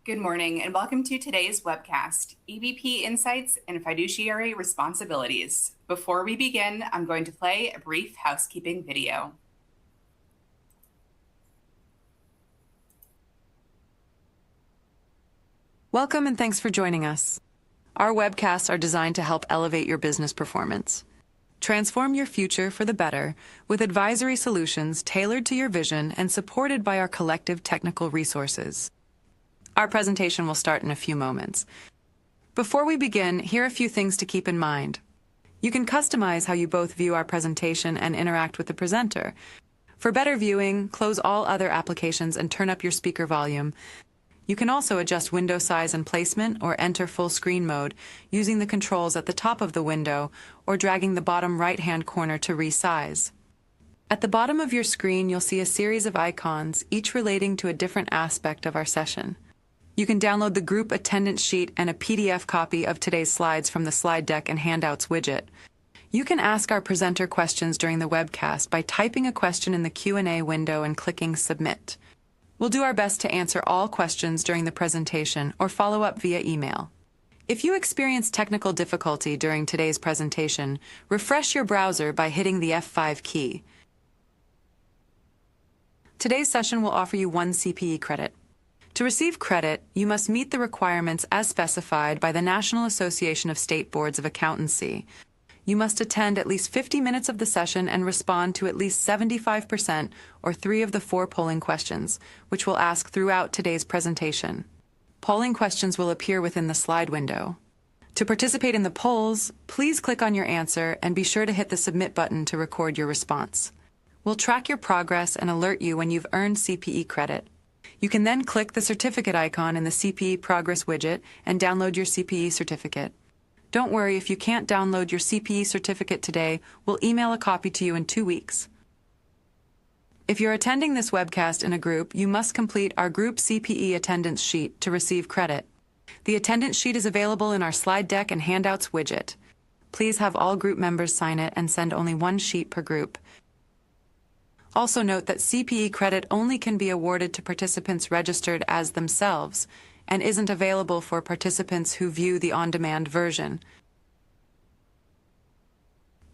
Good morning and welcome to today's webcast, EBP Insights and Fiduciary Responsibilities. Before we begin, I'm going to play a brief housekeeping video. Welcome and thanks for joining us. Our webcasts are designed to help elevate your business performance. Transform your future for the better with advisory solutions tailored to your vision and supported by our collective technical resources. Our presentation will start in a few moments. Before we begin, here are a few things to keep in mind. You can customize how you both view our presentation and interact with the presenter. For better viewing, close all other applications and turn up your speaker volume. You can also adjust window size and placement or enter full screen mode using the controls at the top of the window or dragging the bottom right-hand corner to resize. At the bottom of your screen, you'll see a series of icons, each relating to a different aspect of our session. You can download the group attendance sheet and a PDF copy of today's slides from the slide deck and handouts widget. You can ask our presenter questions during the webcast by typing a question in the Q&A window and clicking Submit. We'll do our best to answer all questions during the presentation or follow up via email. If you experience technical difficulty during today's presentation, refresh your browser by hitting the F5 key. Today's session will offer you 1 CPE credit. To receive credit, you must meet the requirements as specified by the National Association of State Boards of Accountancy. You must attend at least 50 minutes of the session and respond to at least 75% or 3 of the 4 polling questions, which we'll ask throughout today's presentation. Polling questions will appear within the slide window. To participate in the polls, please click on your answer and be sure to hit the Submit button to record your response. We'll track your progress and alert you when you've earned CPE credit. You can then click the certificate icon in the CPE Progress widget and download your CPE certificate. Don't worry, if you can't download your CPE certificate today, we'll email a copy to you in 2 weeks. If you're attending this webcast in a group, you must complete our group CPE attendance sheet to receive credit. The attendance sheet is available in our slide deck and handouts widget. Please have all group members sign it and send only 1 sheet per group. Also note that CPE credit only can be awarded to participants registered as themselves and isn't available for participants who view the on-demand version.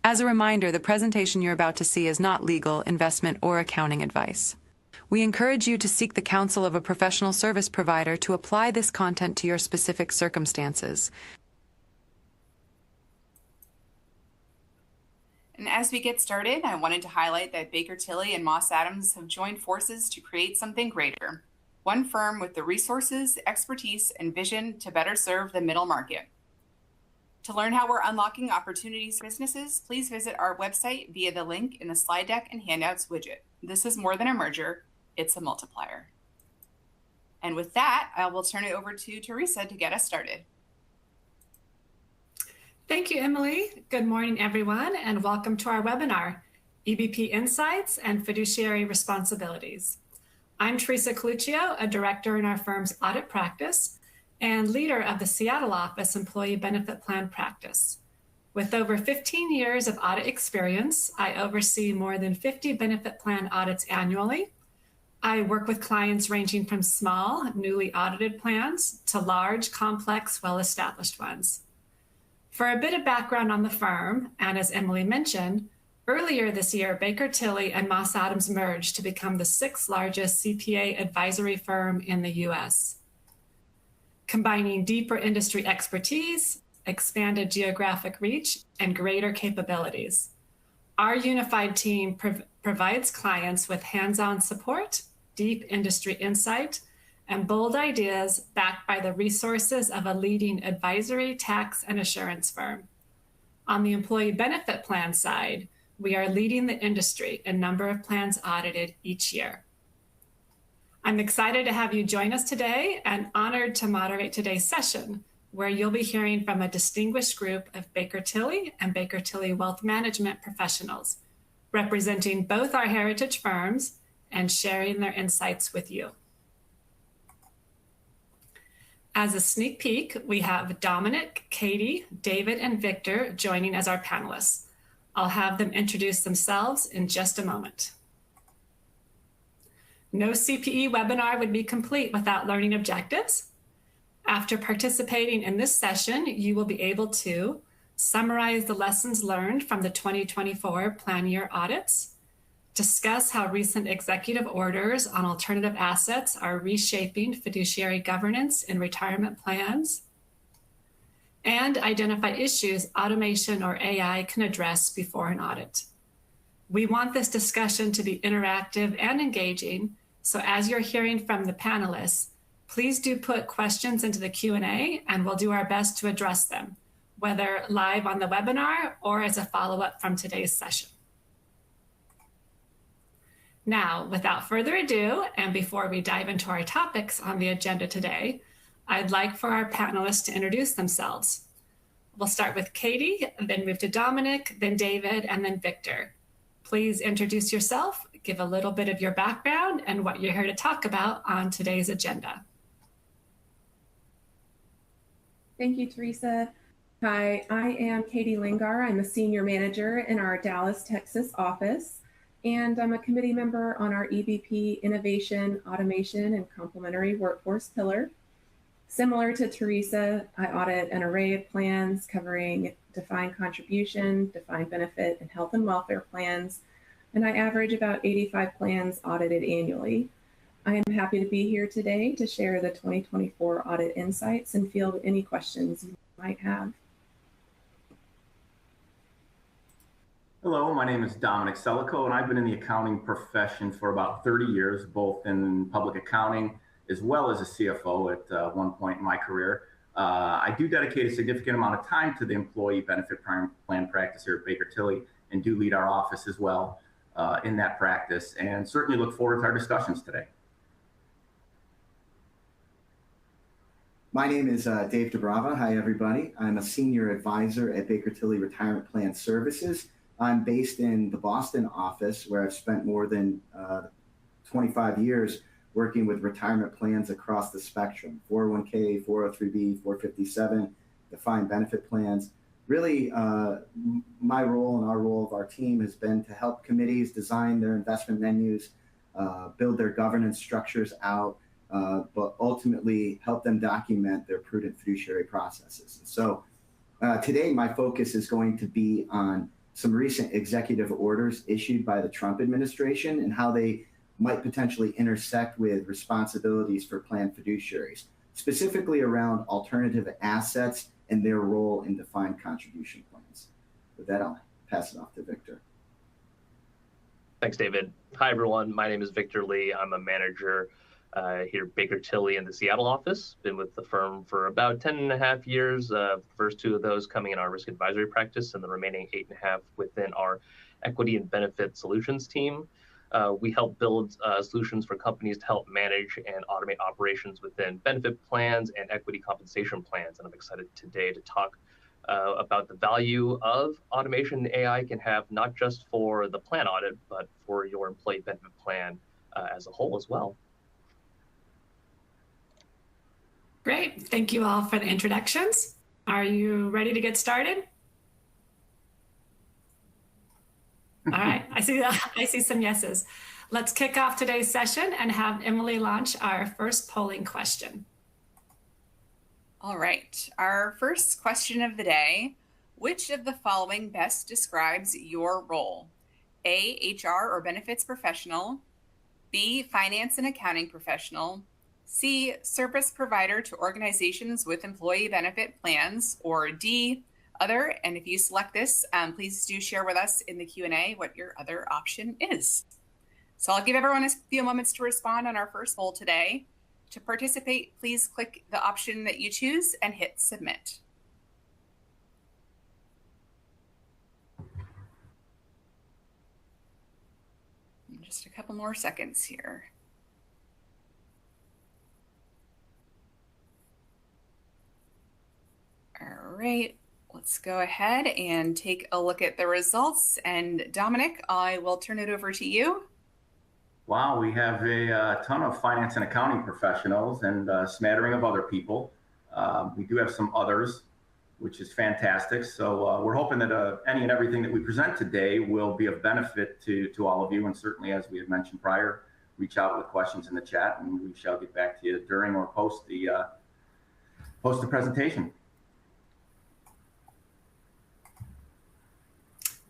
As a reminder, the presentation you're about to see is not legal, investment, or accounting advice. We encourage you to seek the counsel of a professional service provider to apply this content to your specific circumstances. And as we get started, I wanted to highlight that Baker Tilly and Moss Adams have joined forces to create something greater. One firm with the resources, expertise, and vision to better serve the middle market. To learn how we're unlocking opportunities for businesses, please visit our website via the link in the slide deck and handouts widget. This is more than a merger, it's a multiplier. And with that, I will turn it over to Theresa to get us started. Thank you, Emily. Good morning, everyone, and welcome to our webinar, EBP Insights and Fiduciary Responsibilities. I'm Theresa Coluccio, a director in our firm's audit practice and leader of the Seattle office employee benefit plan practice. With over 15 years of audit experience, I oversee more than 50 benefit plan audits annually. I work with clients ranging from small, newly audited plans to large, complex, well-established ones. For a bit of background on the firm, and as Emily mentioned, earlier this year, Baker Tilly and Moss Adams merged to become the 6th largest CPA advisory firm in the U.S. Combining deeper industry expertise, expanded geographic reach, and greater capabilities. Our unified team provides clients with hands-on support, deep industry insight, and bold ideas backed by the resources of a leading advisory, tax, and assurance firm. On the employee benefit plan side, we are leading the industry in number of plans audited each year. I'm excited to have you join us today and honored to moderate today's session, where you'll be hearing from a distinguished group of Baker Tilly and Baker Tilly Wealth Management professionals, representing both our heritage firms and sharing their insights with you. As a sneak peek, we have Dominic, Katie, David, and Victor joining as our panelists. I'll have them introduce themselves in just a moment. No CPE webinar would be complete without learning objectives. After participating in this session, you will be able to summarize the lessons learned from the 2024 plan year audits, discuss how recent executive orders on alternative assets are reshaping fiduciary governance in retirement plans, and identify issues automation or AI can address before an audit. We want this discussion to be interactive and engaging, so as you're hearing from the panelists, please do put questions into the Q&A and we'll do our best to address them, whether live on the webinar or as a follow-up from today's session. Now, without further ado, and before we dive into our topics on the agenda today, I'd like for our panelists to introduce themselves. We'll start with Katie, then move to Dominic, then David, and then Victor. Please introduce yourself, give a little bit of your background and what you're here to talk about on today's agenda. Thank you, Theresa. Hi, I am Katie Lingar. I'm a senior manager in our Dallas, Texas office, and I'm a committee member on our EBP Innovation, Automation, and Complementary Workforce pillar. Similar to Theresa, I audit an array of plans covering defined contribution, defined benefit, and health and welfare plans, and I average about 85 plans audited annually. I am happy to be here today to share the 2024 audit insights and field any questions you might have. Hello, my name is Dominic Celico, and I've been in the accounting profession for about 30 years, both in public accounting as well as a CFO at one point in my career. I do dedicate a significant amount of time to the employee benefit plan practice here at Baker Tilly and do lead our office as well in that practice, and certainly look forward to our discussions today. My name is Dave DuBrava. Hi, everybody. I'm a senior advisor at Baker Tilly Retirement Plan Services. I'm based in the Boston office, where I've spent more than 25 years working with retirement plans across the spectrum, 401k, 403b, 457, defined benefit plans. Really, my role and our role of our team has been to help committees design their investment menus, build their governance structures out, but ultimately help them document their prudent fiduciary processes. And so today, my focus is going to be on some recent executive orders issued by the Trump administration and how they might potentially intersect with responsibilities for plan fiduciaries, specifically around alternative assets and their role in defined contribution plans. With that, I'll pass it off to Victor. Thanks, David. Hi, everyone. My name is Victor Lee. I'm a manager here at Baker Tilly in the Seattle office. Been with the firm for about 10.5 years. The first 2 of those coming in our risk advisory practice and the remaining 8.5 within our equity and benefit solutions team. We help build solutions for companies to help manage and automate operations within benefit plans and equity compensation plans. And I'm excited today to talk about the value of automation and AI can have, not just for the plan audit, but for your employee benefit plan as a whole as well. Great, thank you all for the introductions. Are you ready to get started? All right, I see some yeses. Let's kick off today's session and have Emily launch our first polling question. All right, our first question of the day: which of the following best describes your role? A, HR or benefits professional; B, finance and accounting professional; C, service provider to organizations with employee benefit plans; or D, other. And if you select this, please do share with us in the Q&A what your other option is. So I'll give everyone a few moments to respond on our first poll today. To participate, please click the option that you choose and hit submit. Just a couple more seconds here. All right, let's go ahead and take a look at the results. And Dominic, I will turn it over to you. Wow, we have a ton of finance and accounting professionals and a smattering of other people. We do have some others, which is fantastic. So we're hoping that any and everything that we present today will be of benefit to all of you. And certainly, as we had mentioned prior, reach out with questions in the chat and we shall get back to you during or post the host a presentation.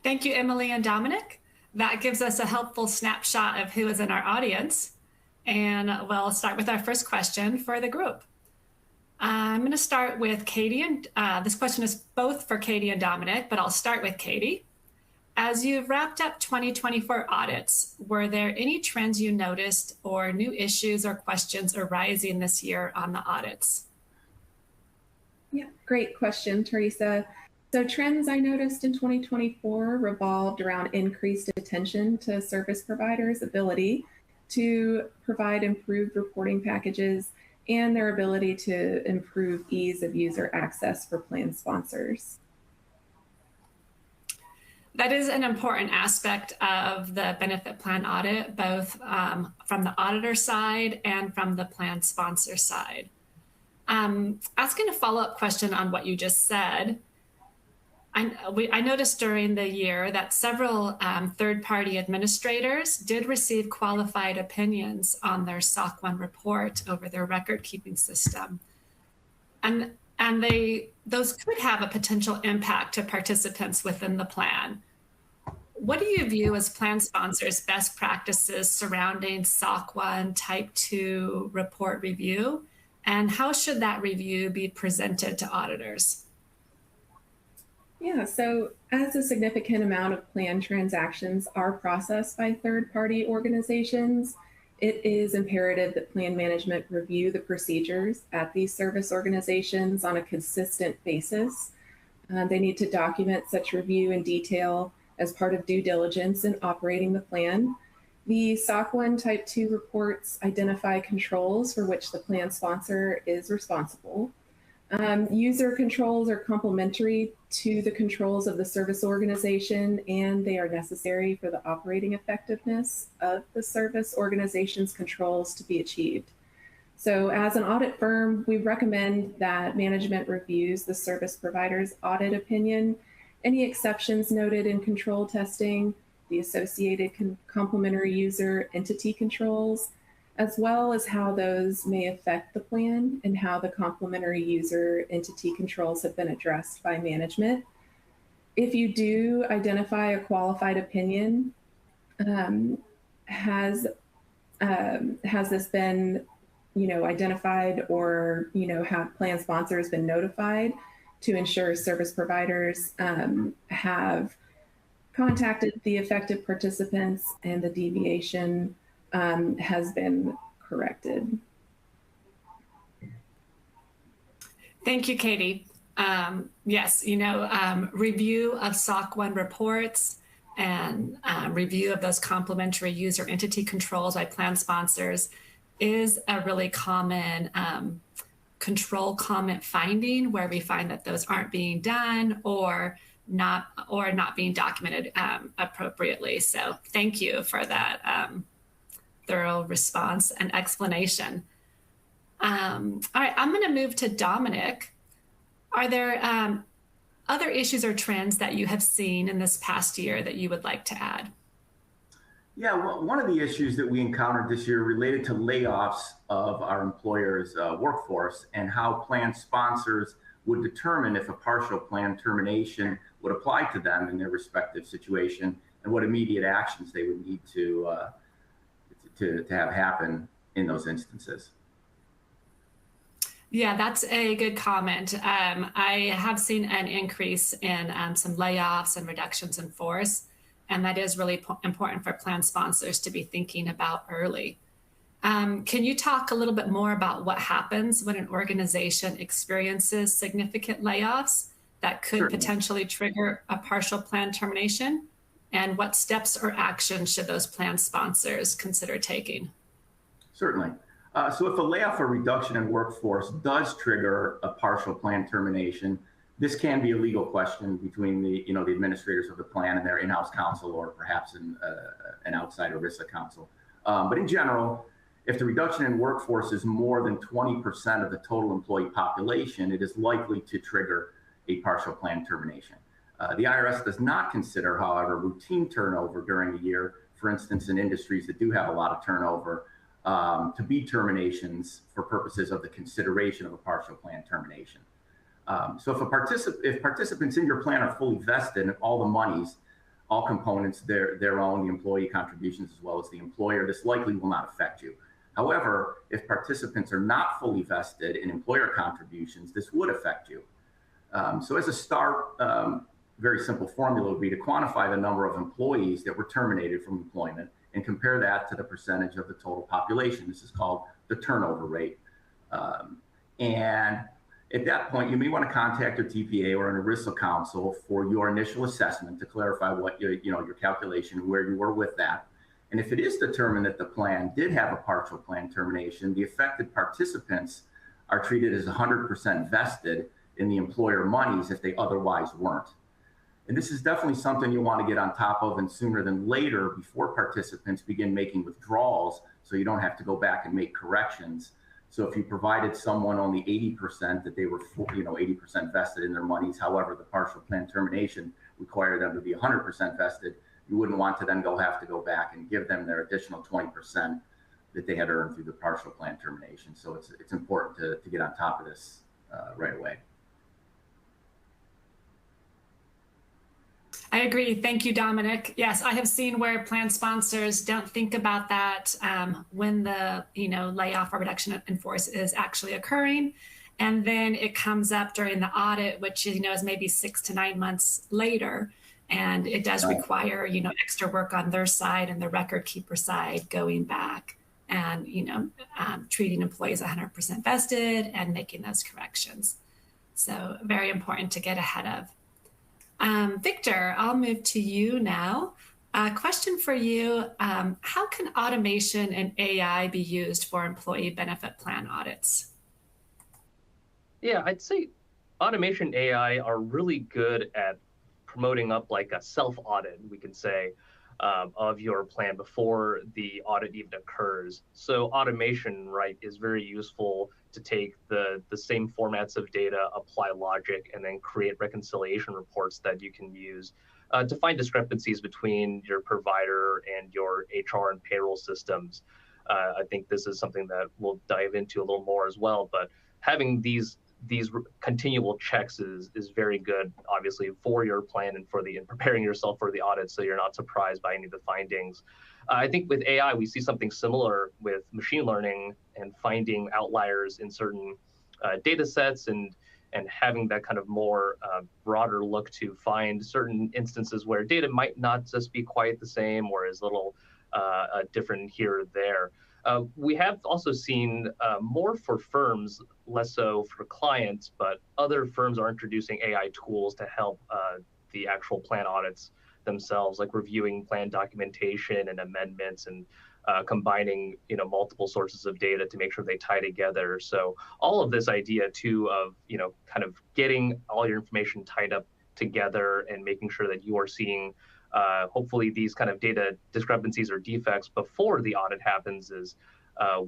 Thank you, Emily and Dominic. That gives us a helpful snapshot of who is in our audience. And we'll start with our first question for the group. I'm going to start with Katie, and this question is both for Katie and Dominic, but I'll start with Katie. As you've wrapped up 2024 audits, were there any trends you noticed or new issues or questions arising this year on the audits? Yeah, great question, Theresa. So trends I noticed in 2024 revolved around increased attention to service providers' ability to provide improved reporting packages and their ability to improve ease of user access for plan sponsors. That is an important aspect of the benefit plan audit, both from the auditor side and from the plan sponsor side. Asking a follow-up question on what you just said, I noticed during the year that several third-party administrators did receive qualified opinions on their SOC 1 report over their record-keeping system. And those could have a potential impact to participants within the plan. What do you view as plan sponsors' best practices surrounding SOC 1 Type 2 report review? And how should that review be presented to auditors? Yeah, so as a significant amount of plan transactions are processed by third-party organizations, it is imperative that plan management review the procedures at these service organizations on a consistent basis. They need to document such review in detail as part of due diligence in operating the plan. The SOC 1 Type 2 reports identify controls for which the plan sponsor is responsible. User controls are complementary to the controls of the service organization, and they are necessary for the operating effectiveness of the service organization's controls to be achieved. So as an audit firm, we recommend that management reviews the service provider's audit opinion, any exceptions noted in control testing, the associated complementary user entity controls, as well as how those may affect the plan and how the complementary user entity controls have been addressed by management. If you do identify a qualified opinion, has this been, identified, or have plan sponsors been notified to ensure service providers have contacted the affected participants and the deviation has been corrected. Thank you, Katie. Yes, review of SOC 1 reports and review of those complementary user entity controls by plan sponsors is a really common control comment finding, where we find that those aren't being done or not being documented appropriately. So thank you for that thorough response and explanation. All right, I'm going to move to Dominic. Are there other issues or trends that you have seen in this past year that you would like to add? Yeah, well, one of the issues that we encountered this year related to layoffs of our employers' workforce and how plan sponsors would determine if a partial plan termination would apply to them in their respective situation and what immediate actions they would need to have happen in those instances. Yeah, that's a good comment. I have seen an increase in some layoffs and reductions in force, and that is really important for plan sponsors to be thinking about early. Can you talk a little bit more about what happens when an organization experiences significant layoffs that could Certainly. Potentially trigger a partial plan termination? And what steps or actions should those plan sponsors consider taking? Certainly. So if a layoff or reduction in workforce does trigger a partial plan termination, this can be a legal question between the administrators of the plan and their in-house counsel, or perhaps an outside ERISA counsel. But in general, if the reduction in workforce is more than 20% of the total employee population, it is likely to trigger a partial plan termination. The IRS does not consider, however, routine turnover during the year, for instance, in industries that do have a lot of turnover, to be terminations for purposes of the consideration of a partial plan termination. So if participants in your plan are fully vested in all the monies, all components, their own, the employee contributions as well as the employer, this likely will not affect you. However, if participants are not fully vested in employer contributions, this would affect you. So as a start, very simple formula would be to quantify the number of employees that were terminated from employment and compare that to the percentage of the total population. This is called the turnover rate. And at that point, you may want to contact your TPA or an ERISA counsel for your initial assessment to clarify what your calculation, where you were with that. And if it is determined that the plan did have a partial plan termination, the affected participants are treated as 100% vested in the employer monies if they otherwise weren't. And this is definitely something you want to get on top of, and sooner than later, before participants begin making withdrawals, so you don't have to go back and make corrections. So if you provided someone only 80% that they were 80% vested in their monies, however, the partial plan termination required them to be 100% vested, you wouldn't want to then have to go back and give them their additional 20% that they had earned through the partial plan termination. So it's important to get on top of this right away. I agree. Thank you, Dominic. Yes, I have seen where plan sponsors don't think about that when the layoff or reduction in force is actually occurring, and then it comes up during the audit, which is maybe 6 to 9 months later, and it does require extra work on their side and the record keeper side, going back and treating employees 100% vested and making those corrections. So very important to get ahead of. Victor, I'll move to you now. Question for you. How can automation and AI be used for employee benefit plan audits? Yeah, I'd say automation AI are really good at promoting up like a self-audit, we can say, of your plan before the audit even occurs. So automation, right, is very useful to take the same formats of data, apply logic, and then create reconciliation reports that you can use to find discrepancies between your provider and your HR and payroll systems. I think this is something that we'll dive into a little more as well, but having these continual checks is very good, obviously, for your plan and preparing yourself for the audit, so you're not surprised by any of the findings. I think with AI, we see something similar with machine learning and finding outliers in certain data sets and having that kind of more broader look to find certain instances where data might not just be quite the same or is a little different here or there. We have also seen more for firms, less so for clients, but other firms are introducing AI tools to help the actual plan audits themselves, like reviewing plan documentation and amendments and combining multiple sources of data to make sure they tie together. So all of this idea too of kind of getting all your information tied up together and making sure that you are seeing hopefully these kind of data discrepancies or defects before the audit happens is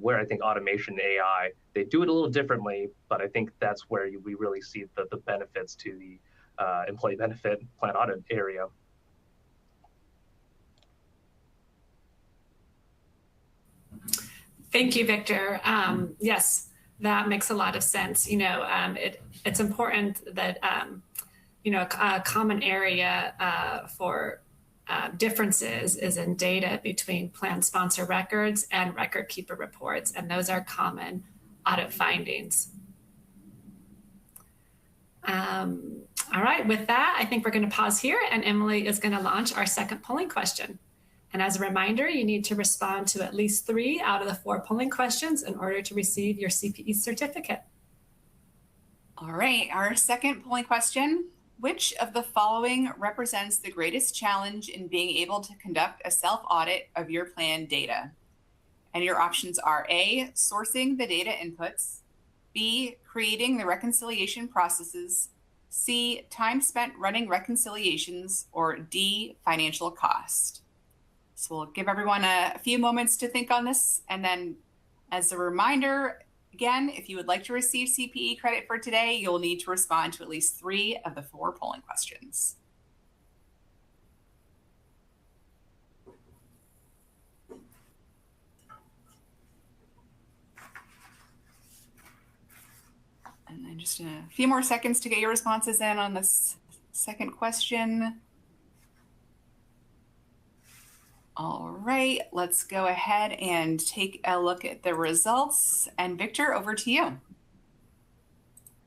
where I think automation AI, they do it a little differently, but I think that's where we really see the benefits to the employee benefit plan audit area. Thank you, Victor. Yes, that makes a lot of sense. It's important that a common area for differences is in data between plan sponsor records and record keeper reports, and those are common audit findings. All right, with that, I think we're going to pause here, and Emily is going to launch our second polling question. And as a reminder, you need to respond to at least 3 out of the 4 polling questions in order to receive your CPE certificate. All right, our second polling question. Which of the following represents the greatest challenge in being able to conduct a self-audit of your plan data? And your options are A, sourcing the data inputs, B, creating the reconciliation processes, C, time spent running reconciliations, or D, financial cost. So we'll give everyone a few moments to think on this. And then as a reminder, again, if you would like to receive CPE credit for today, you'll need to respond to at least 3 of the 4 polling questions. just a few more seconds to get your responses in on this second question. All right, let's go ahead and take a look at the results. And Victor, over to you.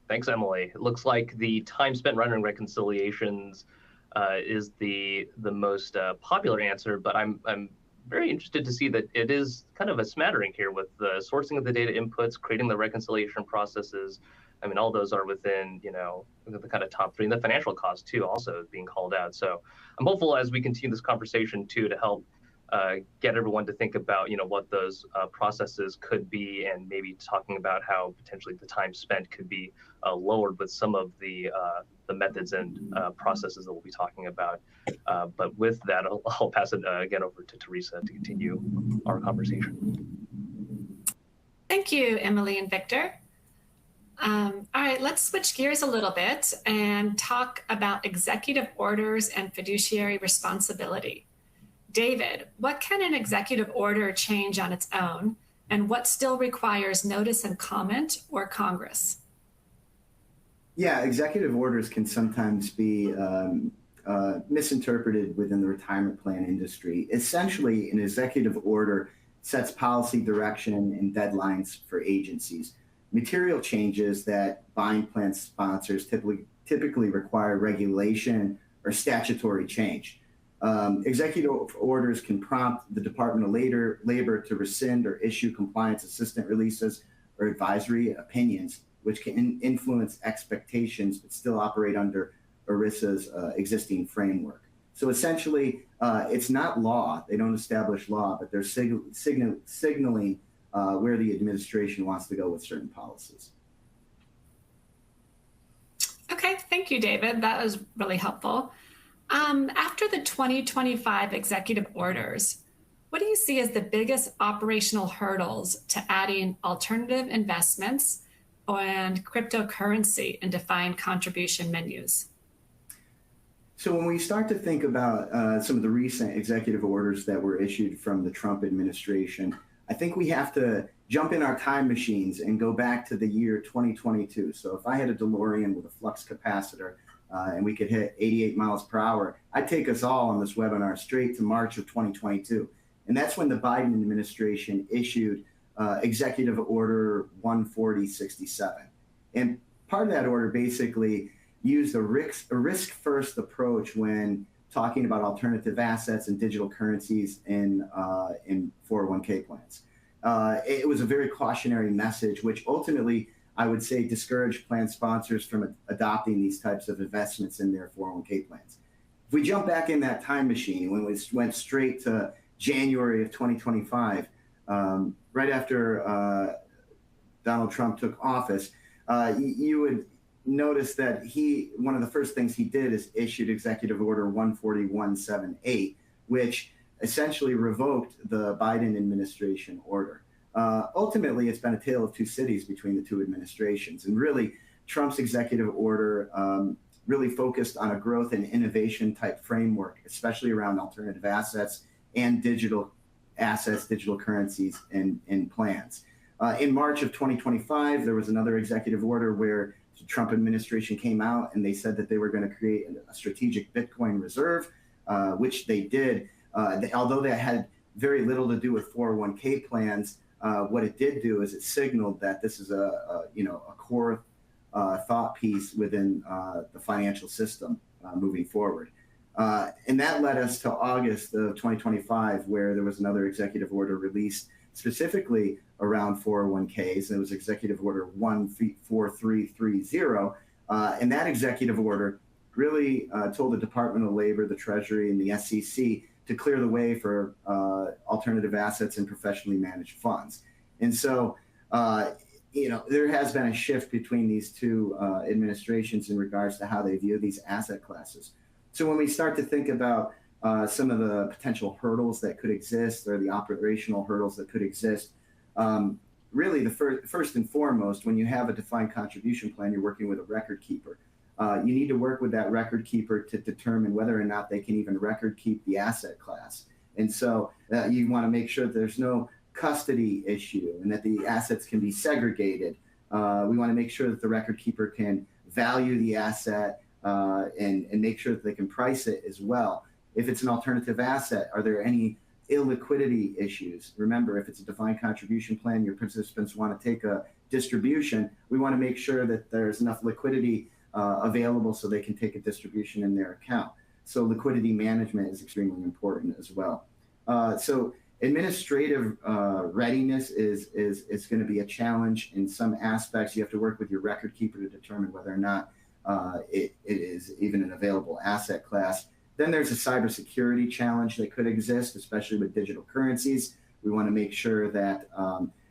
Thanks, Emily. It looks like the time spent rendering reconciliations is the most popular answer, but I'm very interested to see that it is kind of a smattering here with the sourcing of the data inputs, creating the reconciliation processes. I mean, all those are within, the kind of top three, and the financial cost too also being called out. So I'm hopeful as we continue this conversation too to help get everyone to think about, what those processes could be, and maybe talking about how potentially the time spent could be lowered with some of the methods and processes that we'll be talking about. But with that, I'll pass it again over to Theresa to continue our conversation. Thank you, Emily and Victor. All right, let's switch gears a little bit and talk about executive orders and fiduciary responsibility. David, what can an executive order change on its own, and what still requires notice and comment or Congress? Yeah, executive orders can sometimes be misinterpreted within the retirement plan industry. Essentially, an executive order sets policy direction and deadlines for agencies. Material changes that bind plan sponsors typically require regulation or statutory change. Executive orders can prompt the Department of Labor to rescind or issue compliance assistant releases or advisory opinions, which can influence expectations but still operate under ERISA's existing framework. So essentially, it's not law. They don't establish law, but they're signaling where the administration wants to go with certain policies. Okay, thank you, David. That was really helpful. After the 2025 executive orders, what do you see as the biggest operational hurdles to adding alternative investments and cryptocurrency in defined contribution menus? So when we start to think about some of the recent executive orders that were issued from the Trump administration, I think we have to jump in our time machines and go back to the year 2022. So if I had a DeLorean with a flux capacitor and we could hit 88 miles per hour, I'd take us all on this webinar straight to March of 2022. And that's when the Biden administration issued Executive Order 14067. And part of that order basically used a risk-first approach when talking about alternative assets and digital currencies in 401k plans. It was a very cautionary message, which ultimately, I would say, discouraged plan sponsors from adopting these types of investments in their 401k plans. If we jump back in that time machine, when we went straight to January of 2025, right after Donald Trump took office, you would notice that one of the first things he did is issued Executive Order 14178, which essentially revoked the Biden administration order. Ultimately, it's been a tale of two cities between the two administrations. And really, Trump's executive order really focused on a growth and innovation type framework, especially around alternative assets and digital assets, digital currencies, and plans. In March of 2025, there was another executive order where the Trump administration came out and they said that they were going to create a strategic Bitcoin reserve, which they did. Although that had very little to do with 401k plans, what it did do is it signaled that this is a core thought piece within the financial system moving forward. And that led us to August of 2025, where there was another executive order released specifically around 401ks. And it was Executive Order 14330. And that executive order really told the Department of Labor, the Treasury, and the SEC to clear the way for alternative assets and professionally managed funds. And so, there has been a shift between these two administrations in regards to how they view these asset classes. So when we start to think about some of the potential hurdles that could exist, or the operational hurdles that could exist, really the first and foremost, when you have a defined contribution plan, you're working with a record keeper. You need to work with that record keeper to determine whether or not they can even record keep the asset class. And so you want to make sure that there's no custody issue and that the assets can be segregated We want to make sure that the record keeper can value the asset and make sure that they can price it as well. If it's an alternative asset, are there any illiquidity issues? Remember, if it's a defined contribution plan, your participants want to take a distribution, we want to make sure that there's enough liquidity available so they can take a distribution in their account. So liquidity management is extremely important as well. So administrative readiness is going to be a challenge in some aspects. You have to work with your record keeper to determine whether or not it is even an available asset class. Then there's a cybersecurity challenge that could exist, especially with digital currencies. We want to make sure that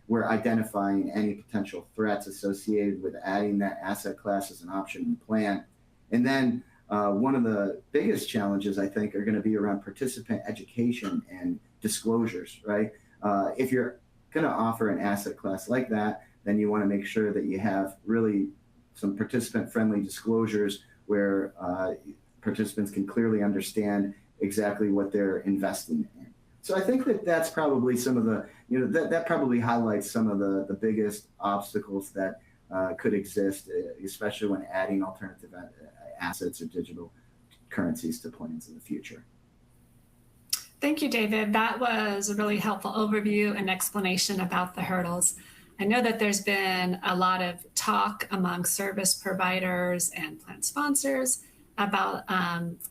we're identifying any potential threats associated with adding that asset class as an option in the plan. And then one of the biggest challenges, I think, are going to be around participant education and disclosures, right? If you're going to offer an asset class like that, then you want to make sure that you have really some participant-friendly disclosures where participants can clearly understand exactly what they're investing in. So I think that that's probably some of the, that probably highlights some of the biggest obstacles that could exist, especially when adding alternative assets or digital currencies to plans in the future. Thank you, David. That was a really helpful overview and explanation about the hurdles. I know that there's been a lot of talk among service providers and plan sponsors about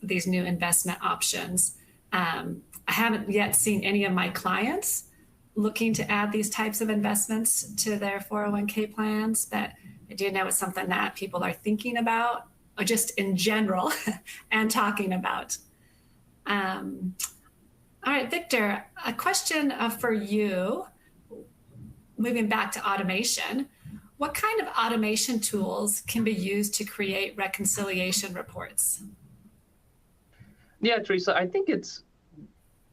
these new investment options. I haven't yet seen any of my clients looking to add these types of investments to their 401k plans, but I do know it's something that people are thinking about, or just in general, and talking about. All right, Victor, a question for you, moving back to automation. What kind of automation tools can be used to create reconciliation reports? Yeah, Theresa, I think it's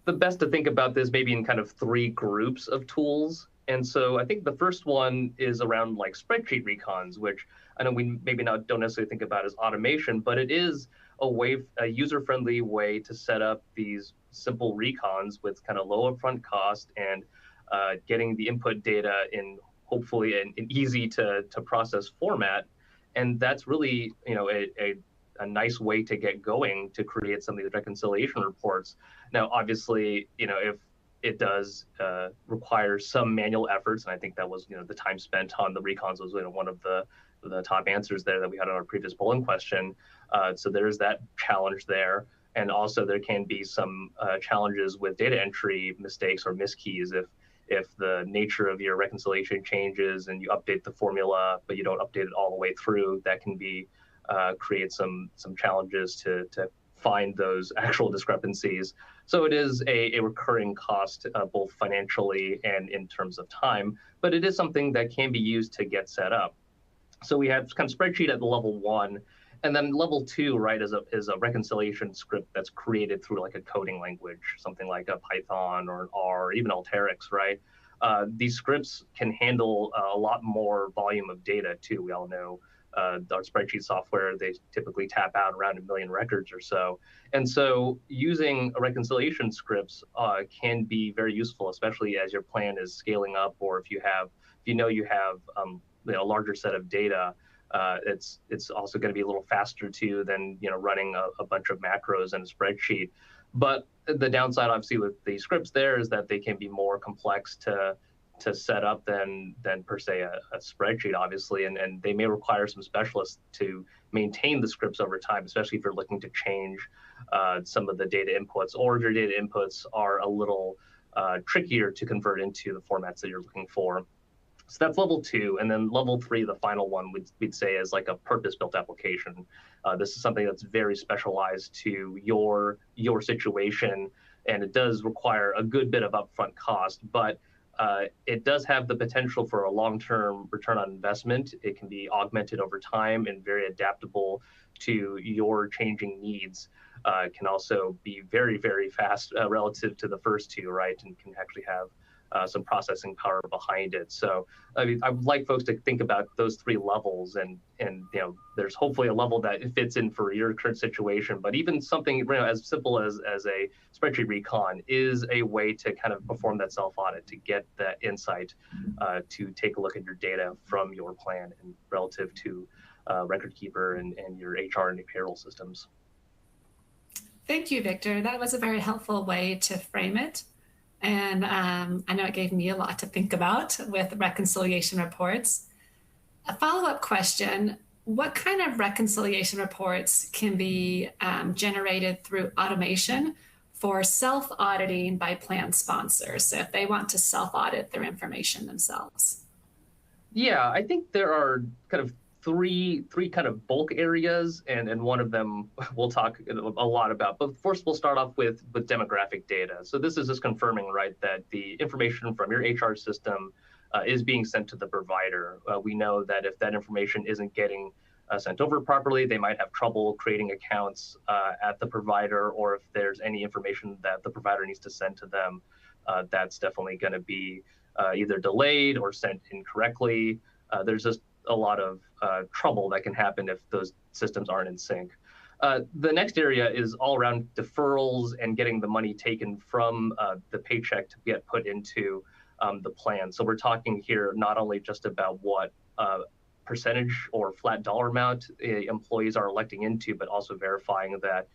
the best to think about this maybe in kind of three groups of tools. And so I think the first one is around like spreadsheet recons, which I know we maybe don't necessarily think about as automation, but it is a user-friendly way to set up these simple recons with kind of low upfront cost and getting the input data in hopefully an easy to process format. And that's really, a nice way to get going to create some of these reconciliation reports. Now, obviously, if it does require some manual efforts, and I think that was, the time spent on the recons was one of the top answers there that we had on our previous polling question. So there's that challenge there. And also there can be some challenges with data entry mistakes or miskeys if the nature of your reconciliation changes and you update the formula, but you don't update it all the way through, that can be create some challenges to find those actual discrepancies. So it is a recurring cost, both financially and in terms of time, but it is something that can be used to get set up. So we have kind of spreadsheet at the level 1, and then level 2, right, is a reconciliation script that's created through like a coding language, something like a Python or an R, or even Alteryx, right? These scripts can handle a lot more volume of data too. We all know our spreadsheet software, they typically tap out around 1 million records or so. And so using reconciliation scripts can be very useful, especially as your plan is scaling up, or if you have a larger set of data. It's also going to be a little faster too than running a bunch of macros in a spreadsheet. But the downside, obviously, with the scripts there is that they can be more complex to set up than per se a spreadsheet, obviously, and they may require some specialists to maintain the scripts over time, especially if you're looking to change some of the data inputs, or if your data inputs are a little trickier to convert into the formats that you're looking for. So that's level 2. And then level 3, the final one, we'd say is like a purpose-built application. This is something that's very specialized to your situation, and it does require a good bit of upfront cost, but it does have the potential for a long-term return on investment. It can be augmented over time and very adaptable to your changing needs. It can also be very, very fast relative to the first two, right? And can actually have some processing power behind it. So I mean, I would like folks to think about those three levels, and there's hopefully a level that it fits in for your current situation, but even something as simple as a spreadsheet recon is a way to kind of perform that self-audit, to get that insight, to take a look at your data from your plan and relative to record keeper and your HR and your payroll systems. Thank you, Victor. That was a very helpful way to frame it. And I know it gave me a lot to think about with reconciliation reports. A follow-up question, what kind of reconciliation reports can be generated through automation for self-auditing by plan sponsors? So if they want to self-audit their information themselves. Yeah, I think there are kind of three kind of bulk areas, and one of them we'll talk a lot about. But first, we'll start off with demographic data. So this is just confirming, right, that the information from your HR system is being sent to the provider. We know that if that information isn't getting sent over properly, they might have trouble creating accounts at the provider, or if there's any information that the provider needs to send to them, that's definitely going to be either delayed or sent incorrectly. There's just a lot of trouble that can happen if those systems aren't in sync. The next area is all around deferrals and getting the money taken from the paycheck to get put into the plan. So we're talking here not only just about what percentage or flat dollar amount employees are electing into, but also verifying that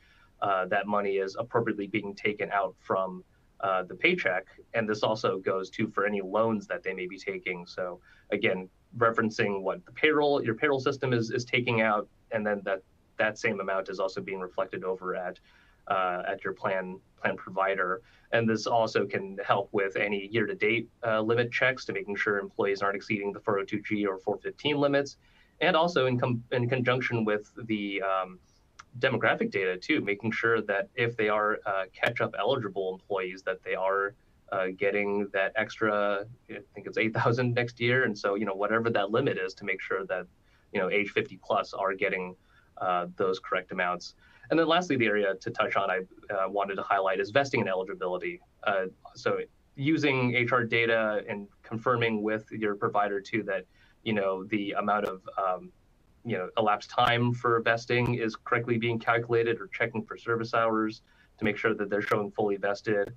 that money is appropriately being taken out from the paycheck. And this also goes to for any loans that they may be taking. So again, referencing what your payroll system is taking out, and then that same amount is also being reflected over at your plan provider. And this also can help with any year-to-date limit checks to making sure employees aren't exceeding the 402G or 415 limits, and also in conjunction with the demographic data too, making sure that if they are catch-up eligible employees, that they are getting that extra, I think it's 8,000 next year. And so, whatever that limit is, to make sure that, age 50 plus are getting those correct amounts. And then lastly, the area to touch on, I wanted to highlight is vesting and eligibility. So using HR data and confirming with your provider too that, the amount of, elapsed time for vesting is correctly being calculated, or checking for service hours to make sure that they're showing fully vested.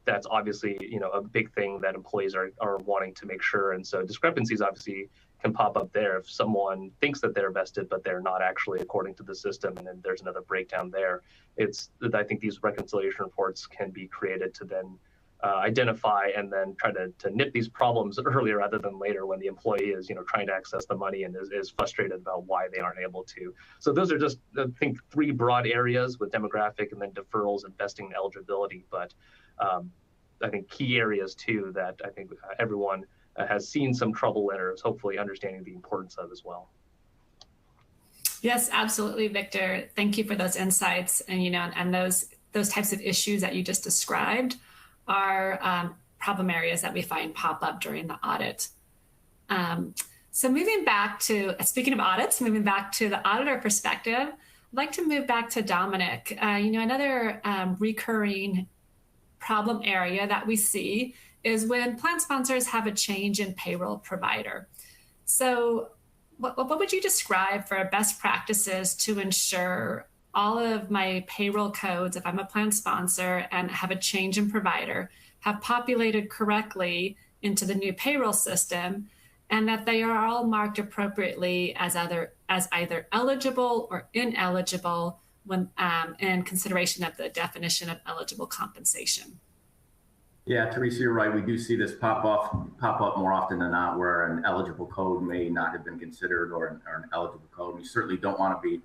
That's obviously, a big thing that employees are wanting to make sure. And so discrepancies obviously can pop up there if someone thinks that they're vested, but they're not actually according to the system. And then there's another breakdown there. I think these reconciliation reports can be created to then identify and then try to nip these problems earlier rather than later, when the employee is, trying to access the money and is frustrated about why they aren't able to. So those are just, I think, three broad areas with demographic and then deferrals and vesting and eligibility. But I think key areas too that I think everyone has seen some trouble in, or is hopefully understanding the importance of as well. Yes, absolutely, Victor. Thank you for those insights. And and those types of issues that you just described are problem areas that we find pop up during the audit. So moving back to, speaking of audits, moving back to the auditor perspective, I'd like to move back to Dominic. Another recurring problem area that we see is when plan sponsors have a change in payroll provider. So what would you describe for best practices to ensure all of my payroll codes, if I'm a plan sponsor and have a change in provider, have populated correctly into the new payroll system, and that they are all marked appropriately as either eligible or ineligible when in consideration of the definition of eligible compensation? Yeah, Theresa, you're right. We do see this pop up more often than not, where an eligible code may not have been considered, or an eligible code. We certainly don't want to be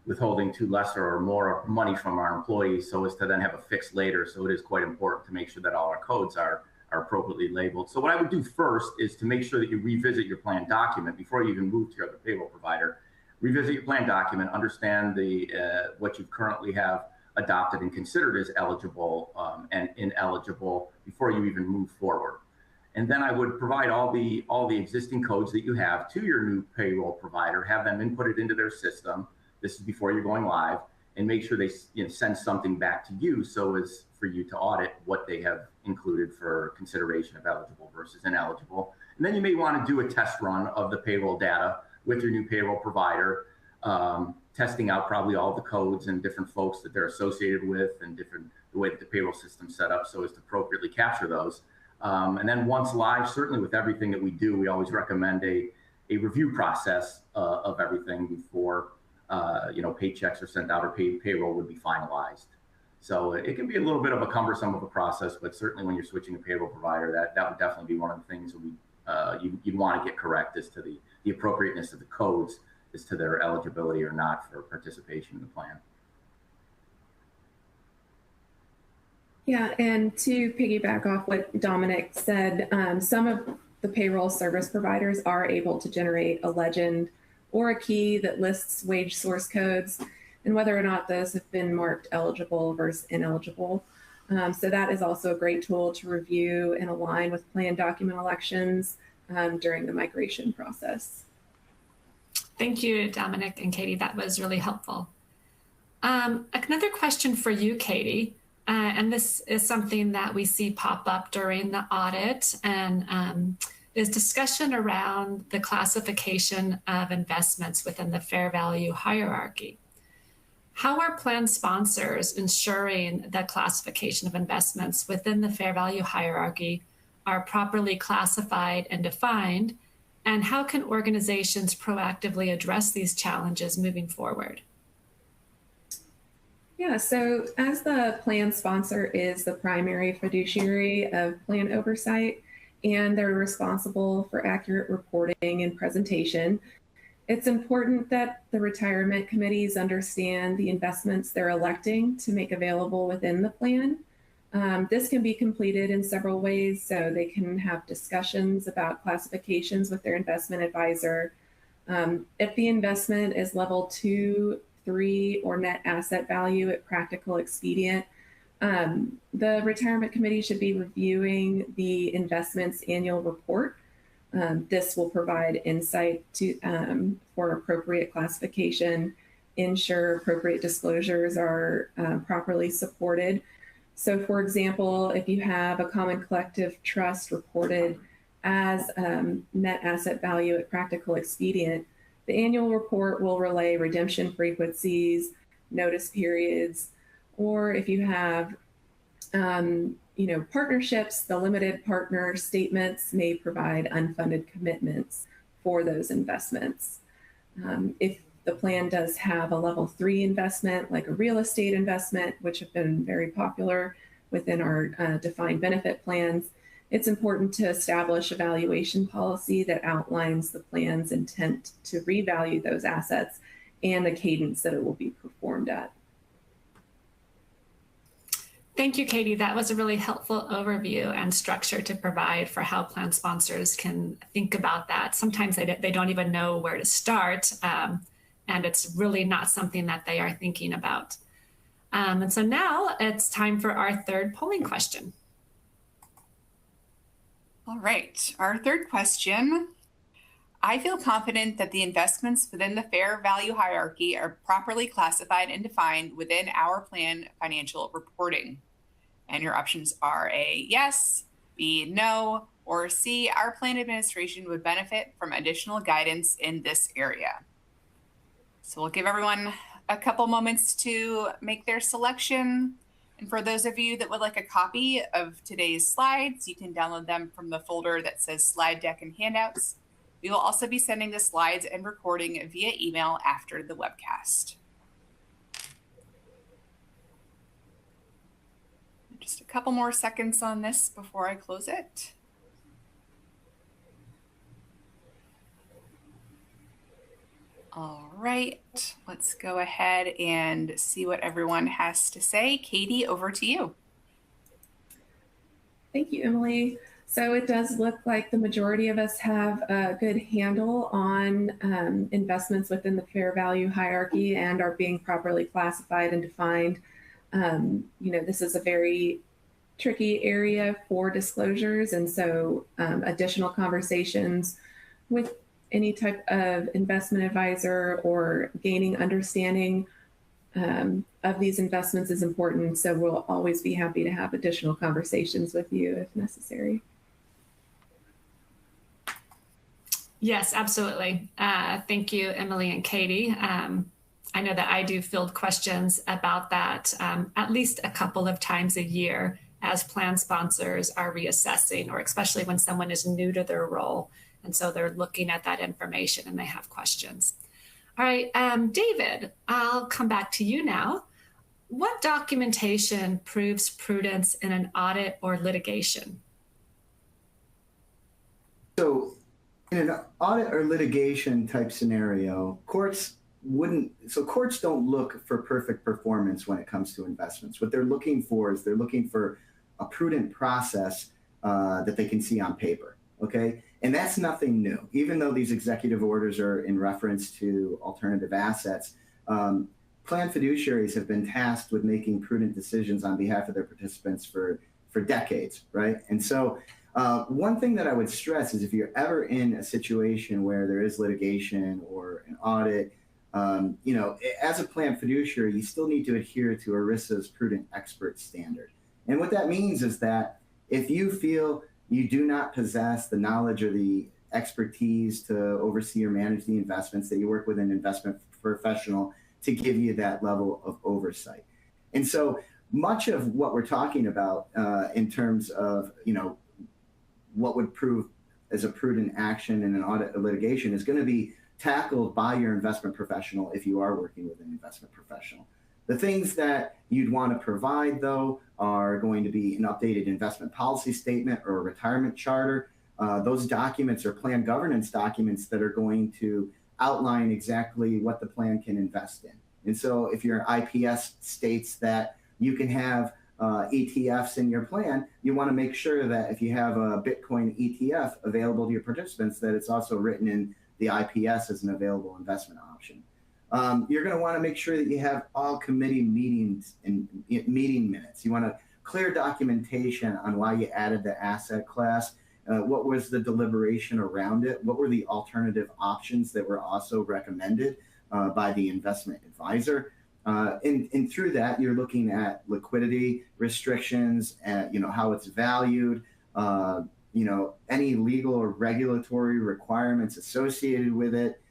withholding too lesser or more money from our employees so as to then have a fix later. So it is quite important to make sure that all our codes are appropriately labeled. So what I would do first is to make sure that you revisit your plan document before you even move to your other payroll provider. Revisit your plan document, understand what you currently have adopted and considered as eligible and ineligible before you even move forward. And then I would provide all the existing codes that you have to your new payroll provider, have them inputted into their system. This is before you're going live, and make sure they send something back to you, so as for you to audit what they have included for consideration of eligible versus ineligible. And then you may want to do a test run of the payroll data with your new payroll provider, testing out probably all the codes and different folks that they're associated with and the way that the payroll system's set up so as to appropriately capture those. And then once live, certainly with everything that we do, we always recommend a review process of everything before paychecks are sent out or payroll would be finalized. So it can be a little bit of a cumbersome of a process, but certainly when you're switching a payroll provider, that would definitely be one of the things that you'd want to get correct as to the appropriateness of the codes as to their eligibility or not for participation in the plan. Yeah, and to piggyback off what Dominic said, some of the payroll service providers are able to generate a legend or a key that lists wage source codes and whether or not those have been marked eligible versus ineligible. So that is also a great tool to review and align with plan document elections during the migration process. Thank you, Dominic and Katie. That was really helpful. Another question for you, Katie, and this is something that we see pop up during the audit, and is discussion around the classification of investments within the fair value hierarchy. How are plan sponsors ensuring that classification of investments within the fair value hierarchy are properly classified and defined? And how can organizations proactively address these challenges moving forward? Yeah, so as the plan sponsor is the primary fiduciary of plan oversight, and they're responsible for accurate reporting and presentation, it's important that the retirement committees understand the investments they're electing to make available within the plan. This can be completed in several ways, so they can have discussions about classifications with their investment advisor. If the investment is level 2, 3, or net asset value at practical expedient, the retirement committee should be reviewing the investment's annual report. This will provide insight for appropriate classification, ensure appropriate disclosures are properly supported. So for example, if you have a common collective trust reported as net asset value at practical expedient, the annual report will relay redemption frequencies, notice periods, or if you have partnerships, the limited partner statements may provide unfunded commitments for those investments. If the plan does have a level 3 investment, like a real estate investment, which have been very popular within our defined benefit plans, it's important to establish a valuation policy that outlines the plan's intent to revalue those assets and the cadence that it will be performed at. Thank you, Katie. That was a really helpful overview and structure to provide for how plan sponsors can think about that. Sometimes they don't even know where to start, and it's really not something that they are thinking about. And so now it's time for our third polling question. All right, our third question. I feel confident that the investments within the fair value hierarchy are properly classified and defined within our plan financial reporting. And your options are A, yes, B, no, or C, our plan administration would benefit from additional guidance in this area. So we'll give everyone a couple moments to make their selection. And for those of you that would like a copy of today's slides, you can download them from the folder that says slide deck and handouts. We will also be sending the slides and recording via email after the webcast. Just a couple more seconds on this before I close it. All right, let's go ahead and see what everyone has to say. Katie, over to you. Thank you, Emily. So it does look like the majority of us have a good handle on investments within the fair value hierarchy and are being properly classified and defined. This is a very tricky area for disclosures, and so additional conversations with any type of investment advisor or gaining understanding of these investments is important. So we'll always be happy to have additional conversations with you if necessary. Yes, absolutely. Thank you, Emily and Katie. I know that I do field questions about that at least a couple of times a year as plan sponsors are reassessing, or especially when someone is new to their role. And so they're looking at that information and they have questions. All right, David, I'll come back to you now. What documentation proves prudence in an audit or litigation? So in an audit or litigation type scenario, courts don't look for perfect performance when it comes to investments. What they're looking for is they're looking for a prudent process that they can see on paper, okay? And that's nothing new. Even though these executive orders are in reference to alternative assets, plan fiduciaries have been tasked with making prudent decisions on behalf of their participants for decades, right? And so one thing that I would stress is if you're ever in a situation where there is litigation or an audit, as a plan fiduciary, you still need to adhere to ERISA's prudent expert standard. And what that means is that if you feel you do not possess the knowledge or the expertise to oversee or manage the investments, that you work with an investment professional to give you that level of oversight. And so much of what we're talking about in terms of, what would prove as a prudent action in an audit or litigation is going to be tackled by your investment professional if you are working with an investment professional. The things that you'd want to provide, though, are going to be an updated investment policy statement or a retirement charter. Those documents are plan governance documents that are going to outline exactly what the plan can invest in. And so if your IPS states that you can have ETFs in your plan, you want to make sure that if you have a Bitcoin ETF available to your participants, that it's also written in the IPS as an available investment option. You're going to want to make sure that you have all committee meetings and meeting minutes. You want a clear documentation on why you added the asset class, what was the deliberation around it, what were the alternative options that were also recommended by the investment advisor. And through that, you're looking at liquidity restrictions, how it's valued, any legal or regulatory requirements associated with it.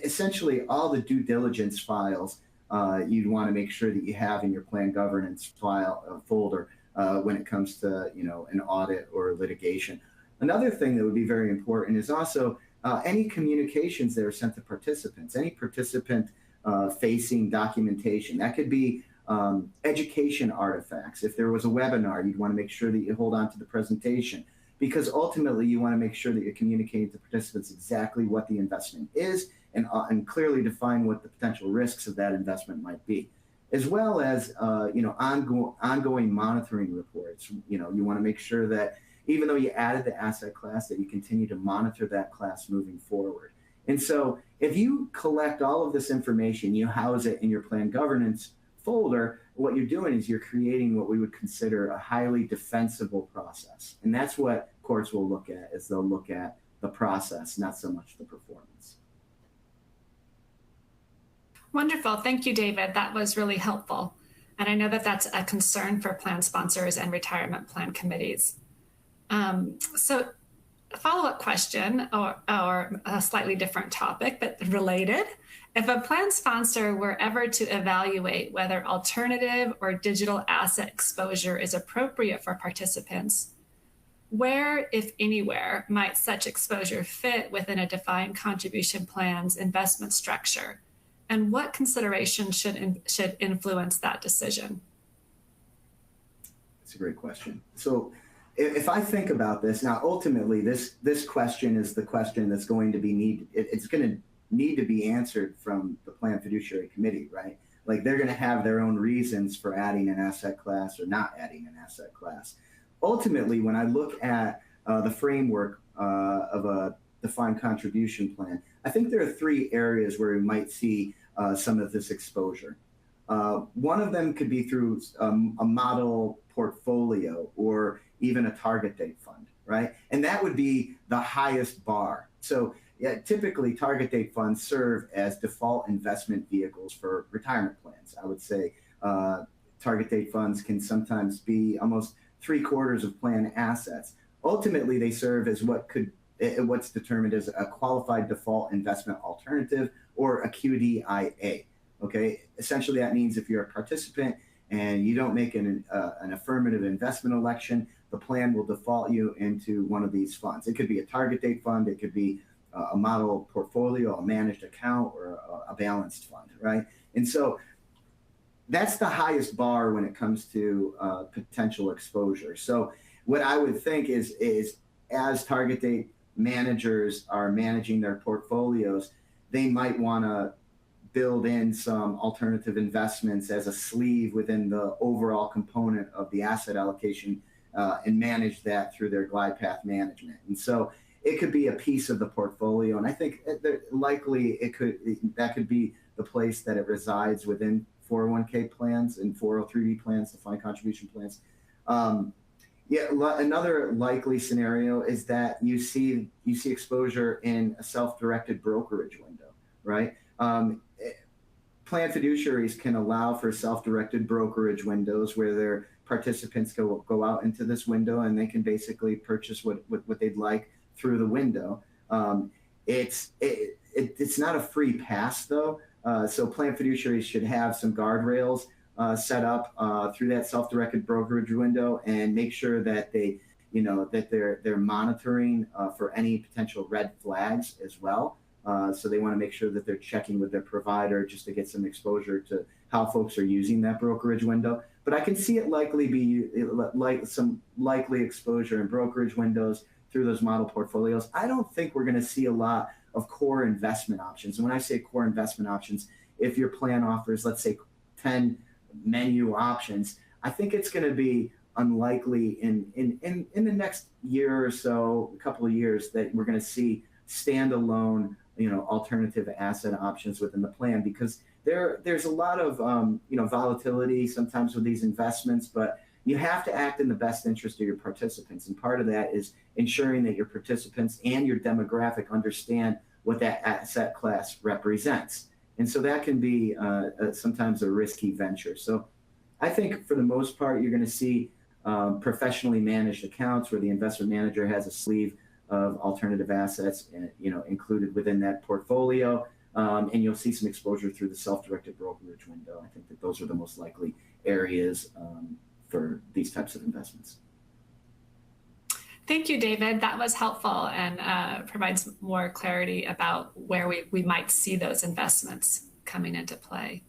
Essentially, all the due diligence files you'd want to make sure that you have in your plan governance file folder when it comes to an audit or litigation. Another thing that would be very important is also any communications that are sent to participants, any participant facing documentation. That could be education artifacts. If there was a webinar, you'd want to make sure that you hold on to the presentation, because ultimately you want to make sure that you're communicating to participants exactly what the investment is and clearly define what the potential risks of that investment might be, as well as ongoing monitoring reports. You want to make sure that even though you added the asset class, that you continue to monitor that class moving forward. And so if you collect all of this information, you house it in your plan governance folder, what you're doing is you're creating what we would consider a highly defensible process. And that's what courts will look at, is they'll look at the process, not so much the performance. Wonderful. Thank you, David. That was really helpful. And I know that that's a concern for plan sponsors and retirement plan committees. So a follow-up question or a slightly different topic, but related. If a plan sponsor were ever to evaluate whether alternative or digital asset exposure is appropriate for participants, where, if anywhere, might such exposure fit within a defined contribution plan's investment structure? And what considerations should influence that decision? That's a great question. So if I think about this, now ultimately this question is the question that's going to be it's going to need to be answered from the plan fiduciary committee, right? Like they're going to have their own reasons for adding an asset class or not adding an asset class. Ultimately, when I look at the framework of a defined contribution plan, I think there are three areas where we might see some of this exposure. One of them could be through a model portfolio or even a target date fund, right? And that would be the highest bar. So yeah, typically target date funds serve as default investment vehicles for retirement plans. plans. I would say target date funds can sometimes be almost 3/4 of plan assets. Ultimately, they serve as what's determined as a qualified default investment alternative, or a QDIA. Okay, essentially that means if you're a participant and you don't make an affirmative investment election, the plan will default you into one of these funds. It could be a target date fund, it could be a model portfolio, a managed account, or a balanced fund, right? And so that's the highest bar when it comes to potential exposure. So what I would think is as target date managers are managing their portfolios, they might want to build in some alternative investments as a sleeve within the overall component of the asset allocation, and manage that through their glide path management. And so it could be a piece of the portfolio, and I think likely that could be the place that it resides within 401k plans and 403b plans, defined contribution plans. Another likely scenario is that you see exposure in a self-directed brokerage window, right? Plan fiduciaries can allow for self-directed brokerage windows where their participants go out into this window and they can basically purchase what they'd like through the window. It's not a free pass though, so plan fiduciaries should have some guardrails set up through that self-directed brokerage window, and make sure that they're monitoring for any potential red flags as well. So they want to make sure that they're checking with their provider just to get some exposure to how folks are using that brokerage window. But I can see it likely be like some likely exposure in brokerage windows through those model portfolios. I don't think we're going to see a lot of core investment options. And when I say core investment options, if your plan offers, let's say 10 menu options, I think it's going to be unlikely in the next year or so, a couple of years, that we're going to see standalone alternative asset options within the plan, because there's a lot of volatility sometimes with these investments, but you have to act in the best interest of your participants, and part of that is ensuring that your participants and your demographic understand what that asset class represents. And so that can be sometimes a risky venture. So I think for the most part, you're going to see professionally managed accounts where the investment manager has a sleeve of alternative assets, included within that portfolio, and you'll see some exposure through the self-directed brokerage window. I think that those are the most likely areas for these types of investments. Thank you, David. That was helpful and provides more clarity about where we might see those investments coming into play.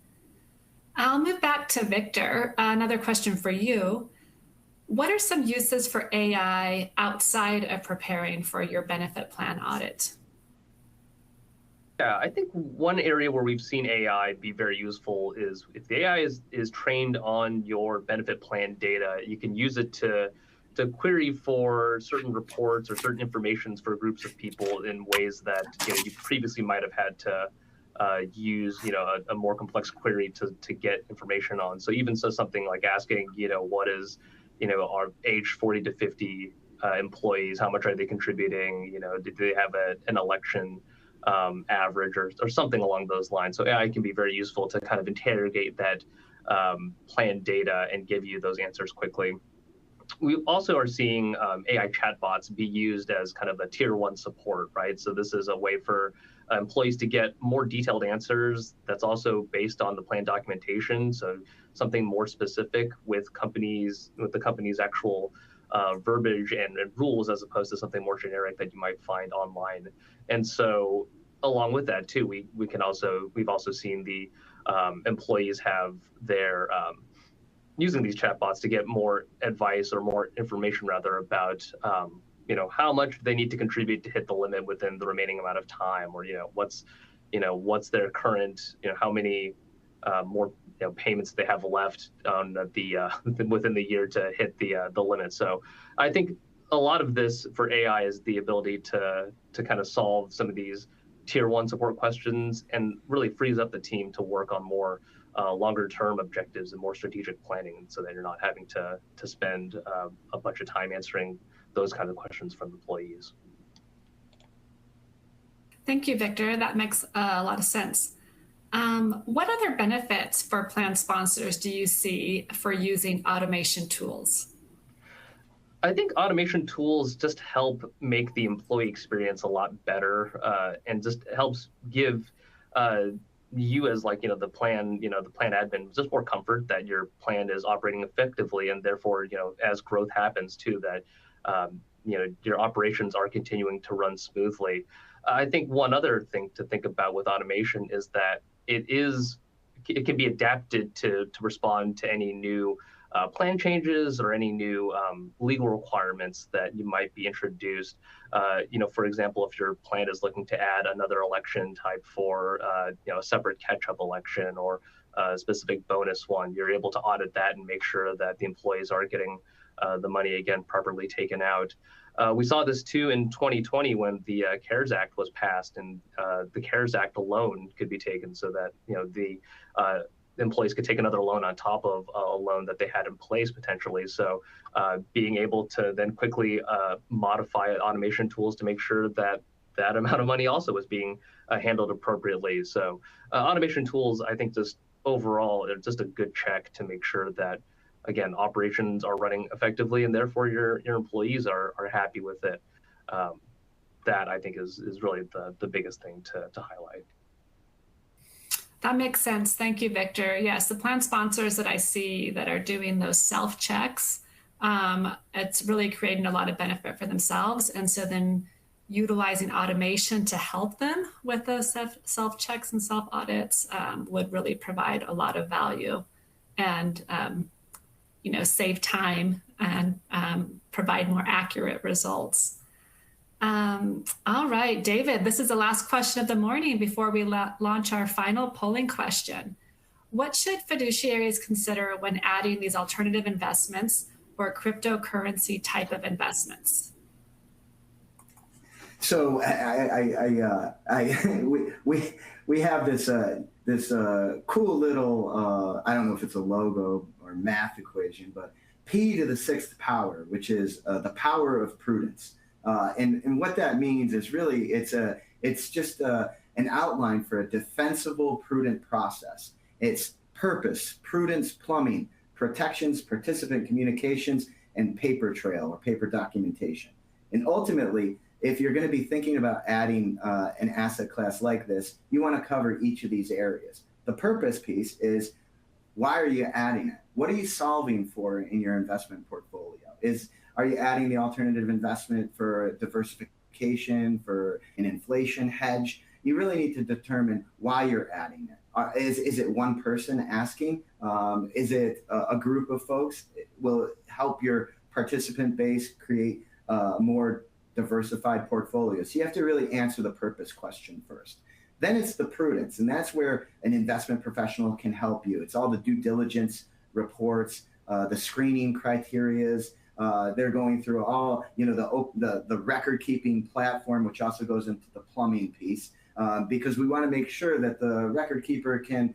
I'll move back to Victor. Another question for you. What are some uses for AI outside of preparing for your benefit plan audit? Yeah, I think one area where we've seen AI be very useful is if the AI is trained on your benefit plan data, you can use it to query for certain reports or certain informations for groups of people in ways that you previously might have had to use a more complex query to get information on. So even something like asking what is our age 40 to 50 employees, how much are they contributing? Did they have an election average or something along those lines? So AI can be very useful to kind of interrogate that plan data and give you those answers quickly. We also are seeing AI chatbots be used as kind of a tier 1 support, right? So this is a way for employees to get more detailed answers that's also based on the plan documentation. So something more specific with the company's actual verbiage and rules, as opposed to something more generic that you might find online. And so along with that too, we've also seen the employees have their using these chatbots to get more advice or more information rather about how much they need to contribute to hit the limit within the remaining amount of time, or what's their current how many more payments they have left on the within the year to hit the limit. So I think a lot of this for AI is the ability to kind of solve some of these tier 1 support questions, and really frees up the team to work on more longer term objectives and more strategic planning, so that you're not having to spend a bunch of time answering those kind of questions from employees. Thank you, Victor. That makes a lot of sense. What other benefits for plan sponsors do you see for using automation tools? I think automation tools just help make the employee experience a lot better, and just helps give you as the plan, the plan admin, just more comfort that your plan is operating effectively, and therefore, as growth happens too, that your operations are continuing to run smoothly. I think one other thing to think about with automation is that it can be adapted to respond to any new plan changes or any new legal requirements that you might be introduced. For example, if your plan is looking to add another election type for a separate catch-up election or a specific bonus one, you're able to audit that and make sure that the employees are getting the money again properly taken out. We saw this too in 2020 when the CARES Act was passed, and the CARES Act alone could be taken so that the employees could take another loan on top of a loan that they had in place potentially. So being able to then quickly modify automation tools to make sure that that amount of money also was being handled appropriately. So automation tools, I think, just overall, are just a good check to make sure that, again, operations are running effectively and therefore your employees are happy with it. That I think is really the biggest thing to highlight. That makes sense. Thank you, Victor. Yes, the plan sponsors that I see that are doing those self-checks, it's really creating a lot of benefit for themselves. And so then utilizing automation to help them with those self-checks and self-audits would really provide a lot of value and, save time and provide more accurate results. All right, David, this is the last question of the morning before we launch our final polling question. What should fiduciaries consider when adding these alternative investments or cryptocurrency type of investments? So we have this cool little I don't know if it's a logo or math equation, but P to the sixth power, which is the power of prudence. And what that means is really it's just an outline for a defensible, prudent process. It's purpose, prudence, plumbing, protections, participant communications, and paper trail or paper documentation. And ultimately, if you're going to be thinking about adding an asset class like this, you want to cover each of these areas. The purpose piece is, why are you adding it? What are you solving for in your investment portfolio? Are you adding the alternative investment for diversification, for an inflation hedge? You really need to determine why you're adding it. Is it one person asking? Is it a group of folks? Will it help your participant base create more diversified portfolios? So you have to really answer the purpose question first. Then it's the prudence, and that's where an investment professional can help you. It's all the due diligence reports, the screening criterias. They're going through all, the record keeping platform, which also goes into the plumbing piece, because we want to make sure that the record keeper can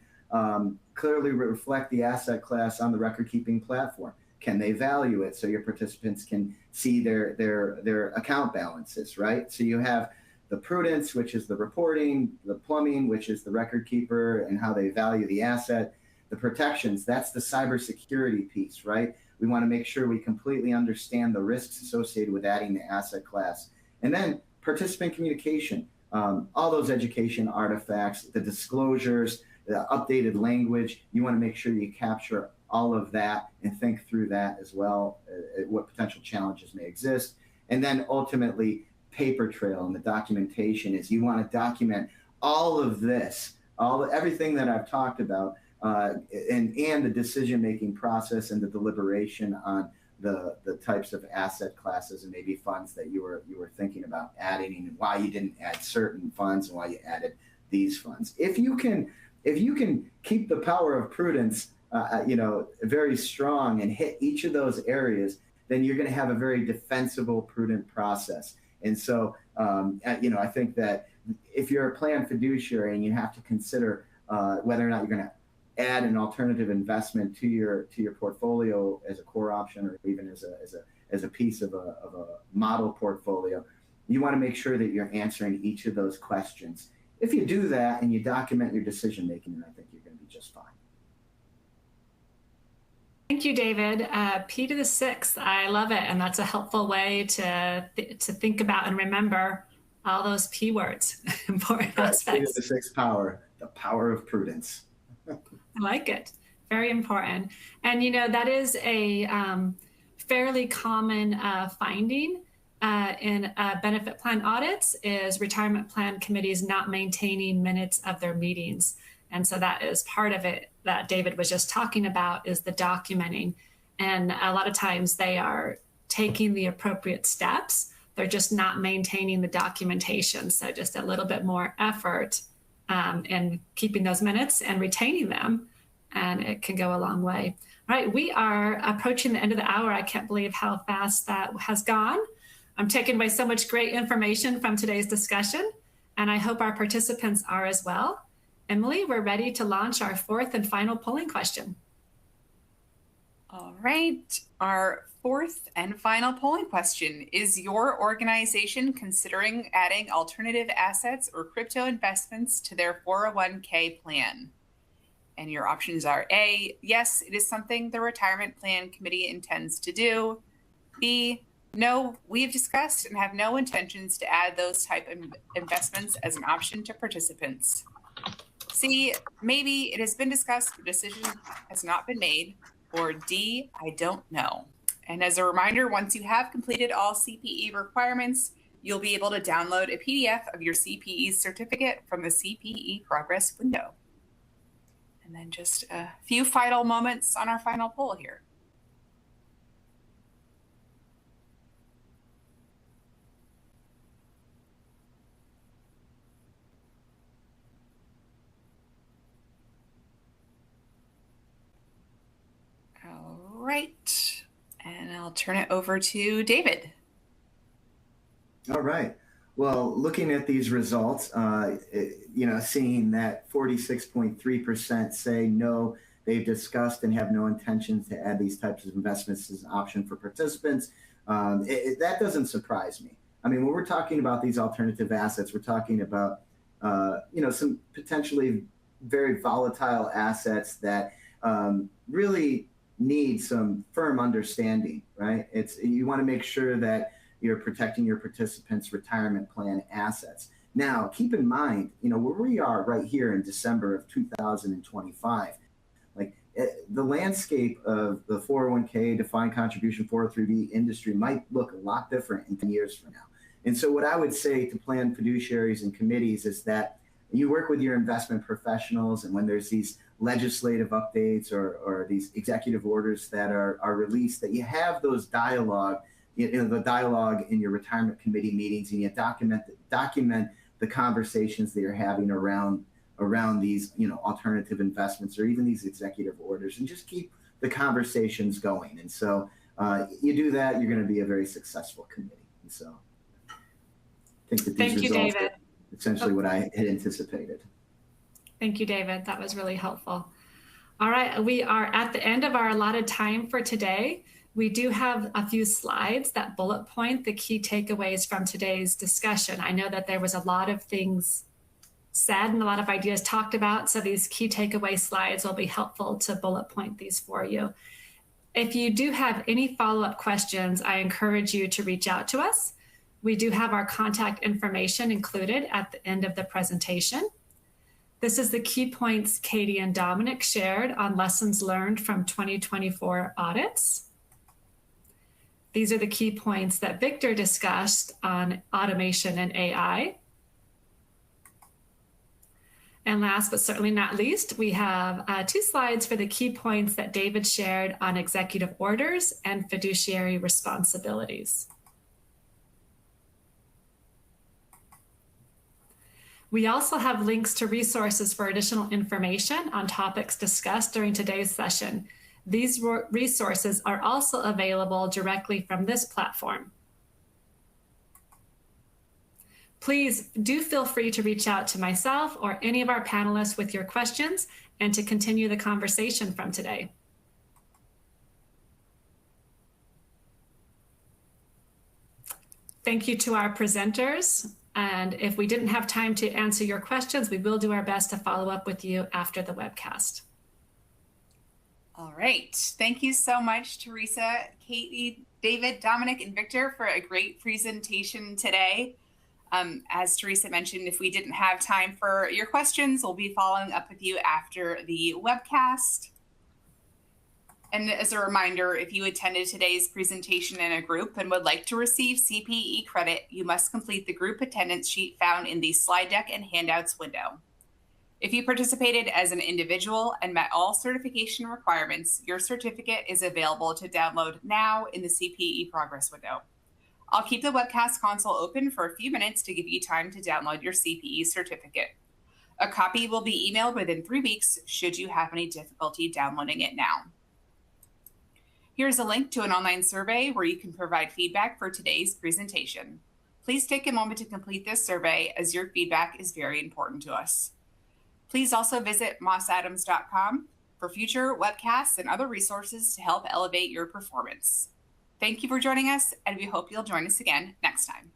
clearly reflect the asset class on the record keeping platform. Can they value it so your participants can see their account balances, right? So you have the prudence, which is the reporting, the plumbing, which is the record keeper and how they value the asset, the protections, that's the cybersecurity piece, right? We want to make sure we completely understand the risks associated with adding the asset class. And then participant communication, all those education artifacts, the disclosures, the updated language, you want to make sure you capture all of that and think through that as well, what potential challenges may exist. And then ultimately, paper trail and the documentation is you want to document all of this, everything that I've talked about, and the decision-making process and the deliberation on the types of asset classes and maybe funds that you were thinking about adding, and why you didn't add certain funds and why you added these funds. If you can keep the power of prudence very strong and hit each of those areas, then you're going to have a very defensible, prudent process. And so, I think that if you're a plan fiduciary and you have to consider whether or not you're going to add an alternative investment to your portfolio as a core option or even as a piece of a model portfolio, you want to make sure that you're answering each of those questions. if you do that and you document your decision making, then I think you're going to be just fine. Thank you, David. P to the sixth, I love it. And that's a helpful way to think about and remember all those P words, important aspects. P to the sixth power, the power of prudence. I like it. Very important. And, that is a fairly common finding in benefit plan audits is retirement plan committees not maintaining minutes of their meetings. And so that is part of it that David was just talking about, is the documenting. And a lot of times they are taking the appropriate steps. They're just not maintaining the documentation. So just a little bit more effort in keeping those minutes and retaining them. And it can go a long way. All right, we are approaching the end of the hour. I can't believe how fast that has gone. I'm taken away so much great information from today's discussion, and I hope our participants are as well. Emily, we're ready to launch our fourth and final polling question. All right, our fourth and final polling question: is your organization considering adding alternative assets or crypto investments to their 401k plan? And your options are A, yes, it is something the retirement plan committee intends to do. B, no, we've discussed and have no intentions to add those type of investments as an option to participants. C, maybe it has been discussed, but decision has not been made. Or D, I don't know. And as a reminder, once you have completed all CPE requirements, you'll be able to download a PDF of your CPE certificate from the CPE progress window. And then just a few final moments on our final poll here. All right, and I'll turn it over to David. All right. Well, looking at these results, seeing that 46.3% say no, they've discussed and have no intention to add these types of investments as an option for participants, that doesn't surprise me. I mean, when we're talking about these alternative assets, we're talking about, some potentially very volatile assets that really need some firm understanding, right? You want to make sure that you're protecting your participants' retirement plan assets. Now, keep in mind, where we are right here in December of 2025, the landscape of the 401k, defined contribution 403b industry might look a lot different in 10 years from now. And so what I would say to plan fiduciaries and committees is that you work with your investment professionals, and when there's these legislative updates or these executive orders that are released, that you have those dialogue, the dialogue in your retirement committee meetings, and you document the conversations that you're having around these, alternative investments or even these executive orders, and just keep the conversations going. And so you do that, you're going to be a very successful committee. And so I think that these results are essentially what I had anticipated. Thank you, David. That was really helpful. All right, we are at the end of our allotted time for today. We do have a few slides that bullet point the key takeaways from today's discussion. I know that there was a lot of things said and a lot of ideas talked about, so these key takeaway slides will be helpful to bullet point these for you. If you do have any follow-up questions, I encourage you to reach out to us. We do have our contact information included at the end of the presentation. This is the key points Katie and Dominic shared on lessons learned from 2024 audits. These are the key points that Victor discussed on automation and AI. And last but certainly not least, we have 2 slides for the key points that David shared on executive orders and fiduciary responsibilities. We also have links to resources for additional information on topics discussed during today's session. These resources are also available directly from this platform. Please do feel free to reach out to myself or any of our panelists with your questions and to continue the conversation from today. Thank you to our presenters. And if we didn't have time to answer your questions, we will do our best to follow up with you after the webcast. All right. Thank you so much, Theresa, Katie, David, Dominic, and Victor for a great presentation today. As Theresa mentioned, if we didn't have time for your questions, we'll be following up with you after the webcast. And as a reminder, if you attended today's presentation in a group and would like to receive CPE credit, you must complete the group attendance sheet found in the slide deck and handouts window. If you participated as an individual and met all certification requirements, your certificate is available to download now in the CPE progress window. I'll keep the webcast console open for a few minutes to give you time to download your CPE certificate. A copy will be emailed within 3 weeks should you have any difficulty downloading it now. Here's a link to an online survey where you can provide feedback for today's presentation. Please take a moment to complete this survey as your feedback is very important to us. Please also visit mossadams.com for future webcasts and other resources to help elevate your performance. Thank you for joining us, and we hope you'll join us again next time.